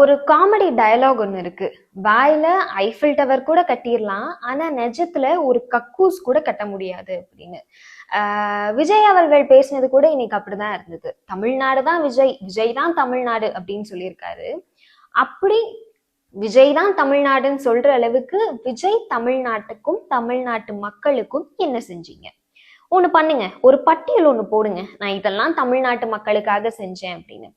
ஒரு comedy dialogue ஒன்று இருக்கு. வாயில ஐஃபில் டவர் கூட கட்டிடலாம், ஆனா நிஜத்துல ஒரு கக்கூஸ் கூட கட்ட முடியாது அப்படின்னு. விஜய் அவர்கள் பேசினது கூட இன்னைக்கு அப்படிதான் இருந்தது. தமிழ்நாடு தான் விஜய், விஜய் தான் தமிழ்நாடு அப்படின்னு சொல்லியிருக்காரு. அப்படி விஜய் தான் தமிழ்நாடுன்னு சொல்ற அளவுக்கு விஜய் தமிழ்நாட்டுக்கும் தமிழ்நாட்டு மக்களுக்கும் என்ன செஞ்சீங்க? ஒண்ணு பண்ணுங்க, ஒரு பட்டியல் ஒண்ணு போடுங்க, நான் இதெல்லாம் தமிழ்நாட்டு மக்களுக்காக செஞ்சேன் அப்படின்னு.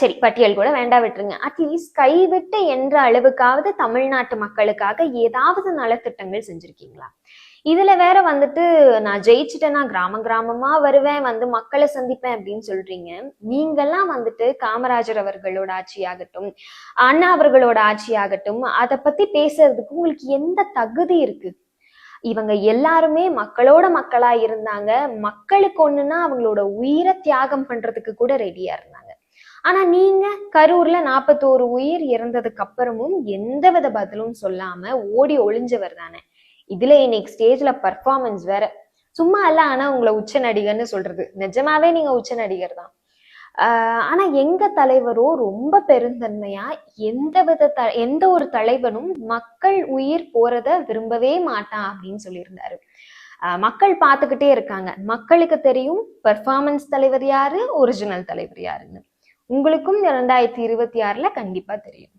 சரி, பட்டியல் கூட வேண்டாம், விட்டுருங்க. அட்லீஸ்ட் கைவிட்டு என்ற அளவுக்காவது தமிழ்நாட்டு மக்களுக்காக ஏதாவது நலத்திட்டங்கள் செஞ்சிருக்கீங்களா? இதுல வேற வந்துட்டு நான் ஜெயிச்சுட்டேன்னா கிராம கிராமமா வருவேன், வந்து மக்களை சந்திப்பேன் அப்படின்னு சொல்றீங்க. நீங்கெல்லாம் வந்துட்டு காமராஜர் அவர்களோட ஆட்சியாகட்டும், அண்ணா அவர்களோட ஆட்சியாகட்டும், அதை பத்தி பேசுறதுக்கு உங்களுக்கு எந்த தகுதி இருக்கு? இவங்க எல்லாருமே மக்களோட மக்களா இருந்தாங்க. மக்களுக்கு ஒண்ணுன்னா அவங்களோட உயிரை தியாகம் பண்றதுக்கு கூட ரெடியா இருந்தாங்க. ஆனா நீங்க கரூர்ல 41 உயிர் இறந்ததுக்கு அப்புறமும் எந்தவித பதிலும் சொல்லாம ஓடி ஒளிஞ்சவர் தானே. இதுல இன்னைக்கு ஸ்டேஜ்ல பர்ஃபார்மன்ஸ் வேற சும்மா இல்ல. ஆனா உங்களை உச்ச நடிகர்னு சொல்றது நிஜமாவே நீங்க உச்ச நடிகர் தான். ஆனா எங்க தலைவரோ ரொம்ப பெருந்தன்மையா எந்த ஒரு தலைவனும் மக்கள் உயிர் போறத விரும்பவே மாட்டான் அப்படின்னு சொல்லியிருந்தாரு. மக்கள் பார்த்துக்கிட்டே இருக்காங்க, மக்களுக்கு தெரியும் பெர்ஃபார்மன்ஸ் தலைவர் யாரு, ஒரிஜினல் தலைவர் யாருன்னு. உங்களுக்கும் 2026ல கண்டிப்பா தெரியும்.